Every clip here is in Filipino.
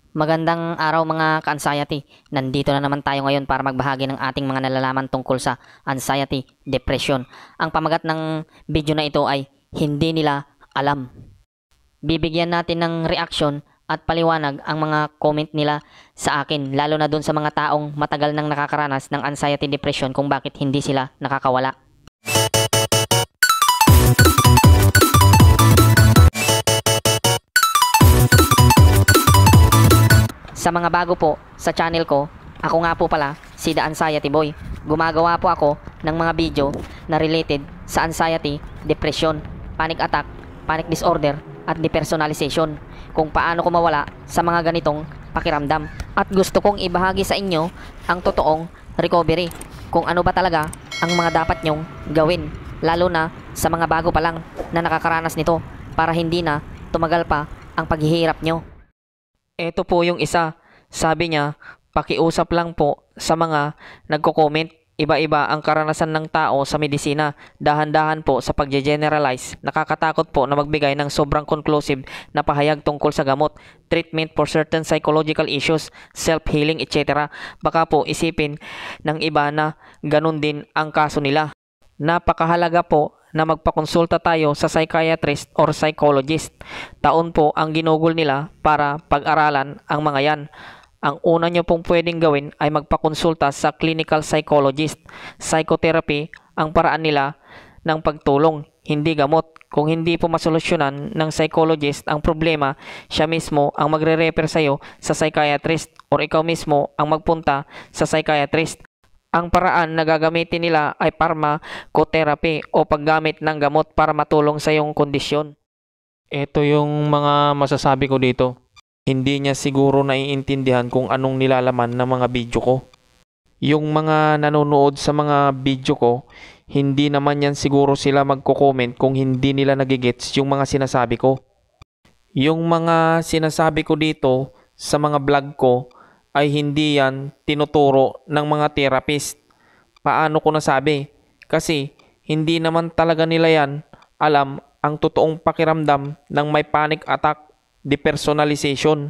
Magandang araw mga ka-anxiety. Nandito na naman tayo ngayon para magbahagi ng ating mga nalalaman tungkol sa anxiety, depression. Ang pamagat ng video na ito ay hindi nila alam. Bibigyan natin ng reaction at paliwanag ang mga comment nila sa akin, lalo na dun sa mga taong matagal nang nakakaranas ng anxiety, depression, kung bakit hindi sila nakakawala. Sa mga bago po sa channel ko, ako nga po pala si The Anxiety Boy. Gumagawa po ako ng mga video na related sa anxiety, depression, panic attack, panic disorder, at depersonalization. Kung paano ko mawala sa mga ganitong pakiramdam. At gusto kong ibahagi sa inyo ang totoong recovery. Kung ano ba talaga ang mga dapat nyong gawin. Lalo na sa mga bago pa lang na nakakaranas nito, para hindi na tumagal pa ang paghihirap nyo. Ito po yung isa. Sabi niya, pakiusap lang po sa mga nagko-comment. Iba-iba ang karanasan ng tao sa medisina. Dahan-dahan po sa pagge-generalize. Nakakatakot po na magbigay ng sobrang conclusive na pahayag tungkol sa gamot, treatment for certain psychological issues, self-healing, etc. Baka po isipin ng iba na ganun din ang kaso nila. Napakahalaga po na magpakonsulta tayo sa psychiatrist or psychologist. Taon po ang ginugol nila para pag-aralan ang mga yan. Ang una nyo pong pwedeng gawin ay magpakonsulta sa clinical psychologist. Psychotherapy ang paraan nila ng pagtulong, hindi gamot. Kung hindi po masolusyonan ng psychologist ang problema, siya mismo ang magre-refer sa'yo sa psychiatrist or ikaw mismo ang magpunta sa psychiatrist. Ang paraan na gagamitin nila ay pharmacotherapy o paggamit ng gamot para matulong sa iyong kondisyon. Ito yung mga masasabi ko dito. Hindi niya siguro naiintindihan kung anong nilalaman ng mga video ko. Yung mga nanonood sa mga video ko, hindi naman yan siguro sila magko-comment kung hindi nila nagigets yung mga sinasabi ko. Yung mga sinasabi ko dito sa mga vlog ko ay hindi yan tinuturo ng mga therapist. Paano ko nasabi? Kasi hindi naman talaga nila yan alam ang totoong pakiramdam ng may panic attack, depersonalization.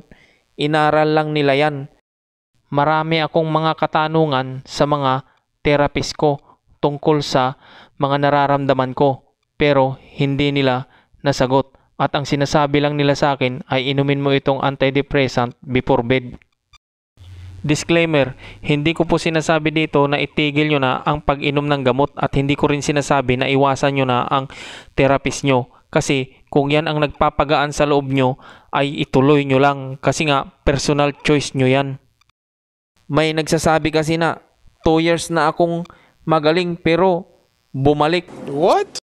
Inaral lang nila yan. Marami akong mga katanungan sa mga therapist ko tungkol sa mga nararamdaman ko, pero hindi nila nasagot. At ang sinasabi lang nila sa akin ay inumin mo itong antidepressant before bed. Disclaimer, hindi ko po sinasabi dito na itigil nyo na ang pag-inom ng gamot at hindi ko rin sinasabi na iwasan nyo na ang therapist nyo. Kasi kung yan ang nagpapagaan sa loob nyo, ay ituloy nyo lang kasi nga personal choice nyo yan. May nagsasabi kasi na 2 years na akong magaling pero bumalik. What?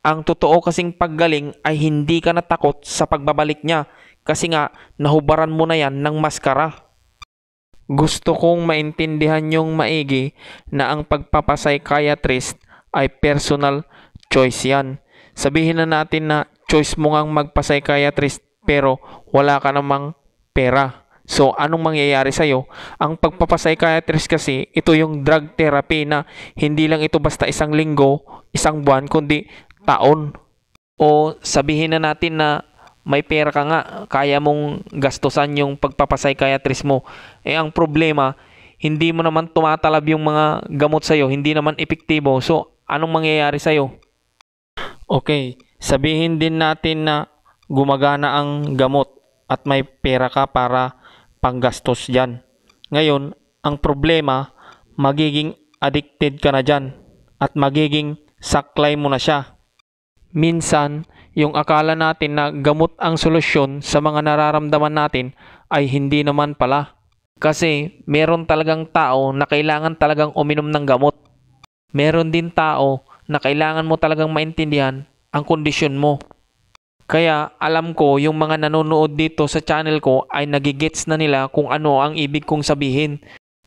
Ang totoo kasing paggaling ay hindi ka natakot sa pagbabalik niya kasi nga nahubaran mo na yan ng maskara. Gusto kong maintindihan yung maigi na ang pagpapapsychiatrist ay personal choice yan. Sabihin na natin na choice mo ngang magpa-psychiatrist pero wala ka namang pera. So anong mangyayari sa'yo? Ang pagpapapsychiatrist kasi ito yung drug therapy na hindi lang ito basta isang linggo, isang buwan, kundi taon. O sabihin na natin na may pera ka nga, kaya mong gastusan yung pagpapapsychiatrist mo. Ang problema, hindi mo naman tumatalab yung mga gamot sa'yo, hindi naman epektibo. So, anong mangyayari sa'yo? Okay, sabihin din natin na gumagana ang gamot at may pera ka para panggastos dyan. Ngayon, ang problema, magiging addicted ka na dyan at magiging saklay mo na siya. Minsan, yung akala natin na gamot ang solusyon sa mga nararamdaman natin ay hindi naman pala. Kasi meron talagang tao na kailangan talagang uminom ng gamot. Meron din tao na kailangan mo talagang maintindihan ang kondisyon mo. Kaya alam ko yung mga nanonood dito sa channel ko ay nagigets na nila kung ano ang ibig kong sabihin.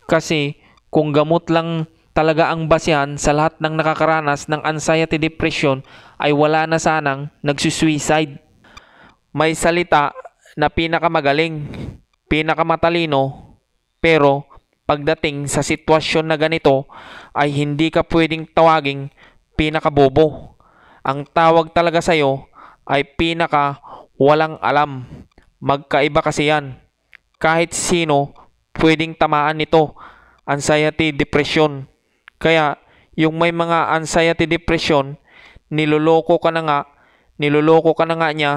Kasi kung gamot lang talaga ang basihan sa lahat ng nakakaranas ng anxiety, depression, ay wala na sanang nagsusuicide. May salita na pinakamagaling, pinakamatalino, pero pagdating sa sitwasyon na ganito ay hindi ka pwedeng tawaging pinakabobo. Ang tawag talaga sa'yo ay pinaka walang alam. Magkaiba kasi yan. kahit sino pwedeng tamaan nito. Anxiety, depression. Kaya yung may mga anxiety, depression, niloloko ka na nga niya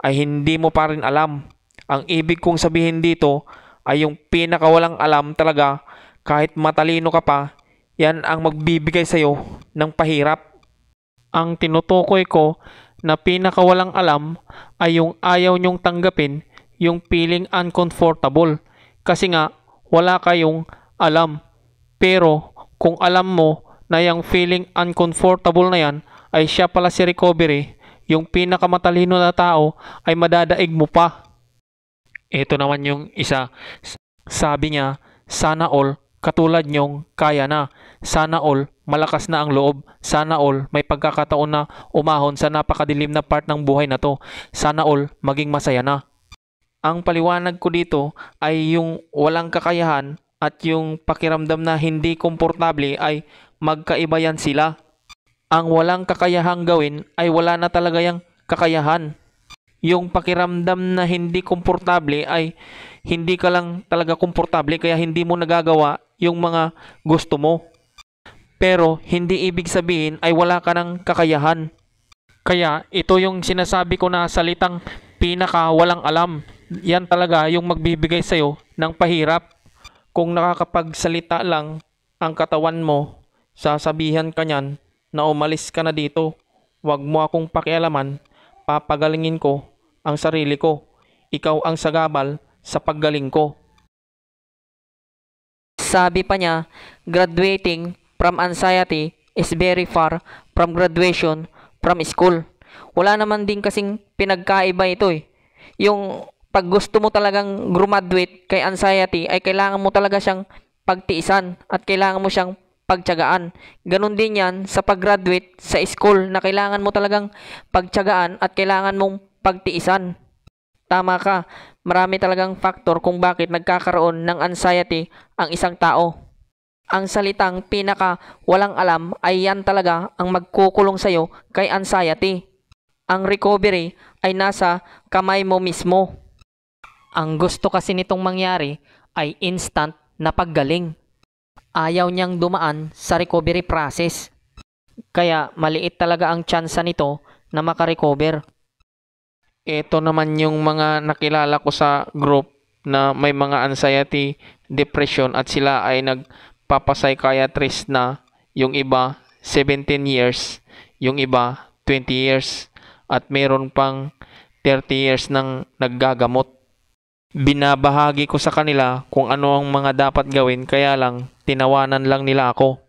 ay hindi mo pa rin alam. Ang ibig kong sabihin dito ay yung pinakawalang alam talaga, kahit matalino ka pa, yan ang magbibigay sa'yo ng pahirap. Ang tinutukoy ko na pinakawalang alam ay yung ayaw nyong tanggapin yung feeling uncomfortable. Kasi nga, wala kayong alam. Pero kung alam mo na yung feeling uncomfortable na yan ay siya pala si recovery, yung pinakamatalino na tao ay madadaig mo pa. Ito naman yung isa. Sabi niya, sana all katulad nyong kaya na. Sana all malakas na ang loob. Sana all may pagkakataon na umahon sa napakadilim na part ng buhay na to. Sana all maging masaya na. Ang paliwanag ko dito ay yung walang kakayahan at yung pakiramdam na hindi komportable ay magkaiba yan sila. Ang walang kakayahang gawin ay wala na talaga yung kakayahan. Yung pakiramdam na hindi komportable ay hindi ka lang talaga komportable kaya hindi mo nagagawa yung mga gusto mo. Pero hindi ibig sabihin ay wala ka ng kakayahan. Kaya ito yung sinasabi ko na salitang pinaka walang alam. Yan talaga yung magbibigay sa'yo ng pahirap. Kung nakakapagsalita lang ang katawan mo, sasabihan ka niyan na umalis ka na dito. Huwag mo akong pakialaman, papagalingin ko ang sarili ko. Ikaw ang sagabal sa paggaling ko. Sabi pa niya, graduating from anxiety is very far from graduation from school. Wala naman din kasing pinagkaiba ito eh. Yung pag gusto mo talagang graduate kay anxiety ay kailangan mo talaga siyang pagtiisan at kailangan mo siyang pagtiyagaan. Ganon din yan sa pag-graduate sa school na kailangan mo talagang pagtiyagaan at kailangan mong pagtiisan. Tama ka, marami talagang faktor kung bakit nagkakaroon ng anxiety ang isang tao. Ang salitang pinaka walang alam ay yan talaga ang magkukulong sa'yo kay anxiety. Ang recovery ay nasa kamay mo mismo. Ang gusto kasi nitong mangyari ay instant na paggaling. Ayaw niyang dumaan sa recovery process. Kaya maliit talaga ang tsansa nito na makarecover. Ito naman yung mga nakilala ko sa group na may mga anxiety, depression at sila ay nagpapapsychiatrist na. Yung iba 17 years, yung iba 20 years at meron pang 30 years nang naggagamot. Binabahagi ko sa kanila kung ano ang mga dapat gawin kaya lang tinawanan lang nila ako.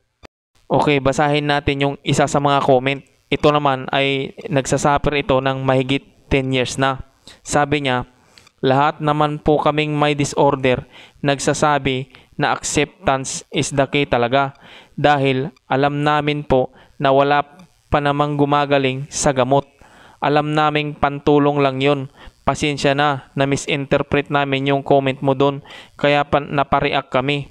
Okay, basahin natin yung isa sa mga comment. Ito naman ay nagsasuffer ito ng mahigit 10 years na. Sabi niya, lahat naman po kaming may disorder nagsasabi na acceptance is the key talaga dahil alam namin po na wala pa namang gumagaling sa gamot. Alam naming pantulong lang yun. Pasensya na misinterpret namin yung comment mo doon kaya napareact kami.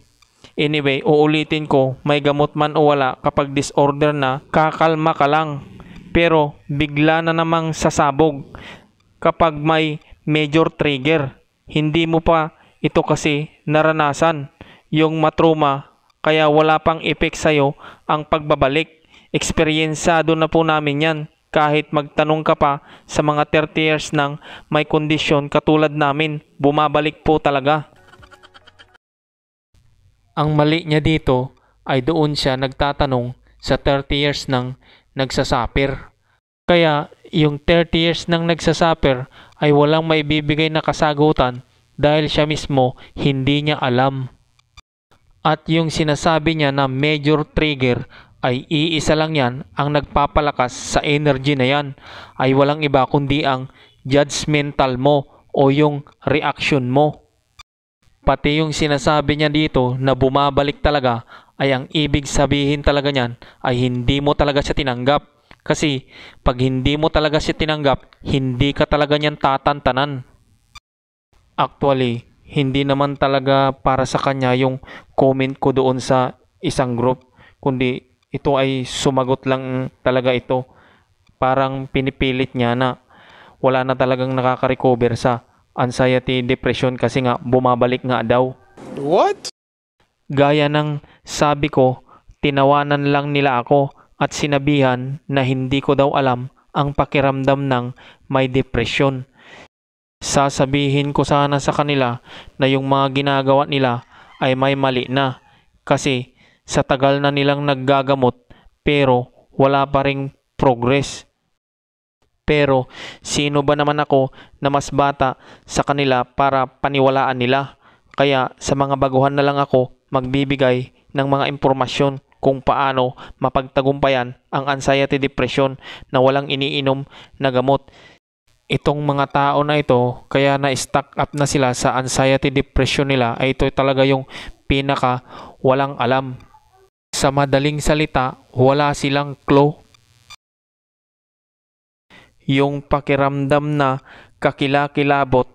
Anyway, uulitin ko, may gamot man o wala kapag disorder na, kakalma ka lang. Pero bigla na namang sasabog kapag may major trigger. Hindi mo pa ito kasi naranasan yung matruma kaya wala pang effect sa'yo ang pagbabalik. Eksperyensado na po namin yan. Kahit magtanong ka pa sa mga 30 years nang may kondisyon katulad namin, bumabalik po talaga. Ang mali niya dito ay doon siya nagtatanong sa 30 years nang nagsasuffer. Kaya yung 30 years nang nagsasuffer ay walang may bibigay na kasagutan dahil siya mismo hindi niya alam. At yung sinasabi niya na major trigger ay iisa lang yan ang nagpapalakas sa energy na yan ay walang iba kundi ang judgmental mo o yung reaction mo. Pati yung sinasabi niya dito na bumabalik talaga ay ang ibig sabihin talaga niyan ay hindi mo talaga siya tinanggap. Kasi pag hindi mo talaga siya tinanggap, hindi ka talaga niyan tatantanan. Actually, hindi naman talaga para sa kanya yung comment ko doon sa isang group, kundi ito ay sumagot lang talaga ito. Parang pinipilit niya na wala na talagang nakaka-recover sa anxiety, depression kasi nga bumabalik nga daw. What? Gaya ng sabi ko, tinawanan lang nila ako at sinabihan na hindi ko daw alam ang pakiramdam ng may depression. Sasabihin ko sana sa kanila na yung mga ginagawa nila ay may mali na kasi sa tagal na nilang naggagamot pero wala pa ring progress. Pero sino ba naman ako na mas bata sa kanila para paniwalaan nila? Kaya sa mga baguhan na lang ako magbibigay ng mga impormasyon kung paano mapagtagumpayan ang anxiety depression na walang iniinom na gamot. Itong mga tao na ito, kaya na-stuck up na sila sa anxiety depression nila, ay ito talaga yung pinaka walang alam. Sa madaling salita, wala silang clue. Yung pakiramdam na kakilakilabot,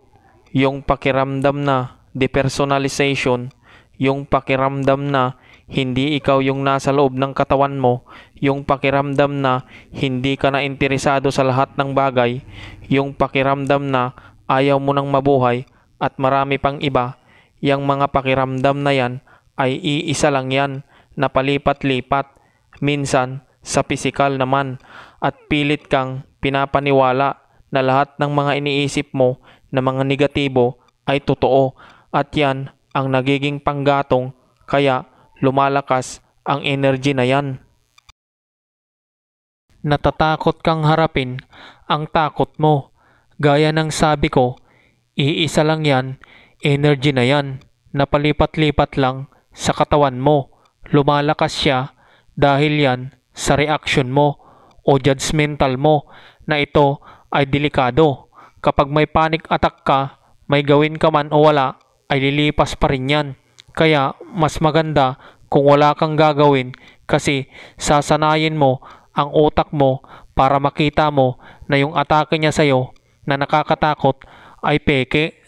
yung pakiramdam na depersonalization, yung pakiramdam na hindi ikaw yung nasa loob ng katawan mo, yung pakiramdam na hindi ka na interesado sa lahat ng bagay, yung pakiramdam na ayaw mo nang mabuhay at marami pang iba, yung mga pakiramdam na yan ay iisa lang yan na palipat-lipat, minsan sa pisikal naman, at pilit kang pinapaniwala na lahat ng mga iniisip mo na mga negatibo ay totoo at yan ang nagiging panggatong kaya lumalakas ang energy na yan. Natatakot kang harapin ang takot mo. Gaya ng sabi ko, iisa lang yan, energy na yan, na palipat-lipat lang sa katawan mo. Lumalakas siya dahil yan sa reaction mo o judgmental mo na ito ay delikado. Kapag may panic attack ka, may gawin ka man o wala, ay lilipas pa rin yan. Kaya mas maganda kung wala kang gagawin kasi sasanayin mo ang utak mo para makita mo na yung atake niya sa'yo na nakakatakot ay peke.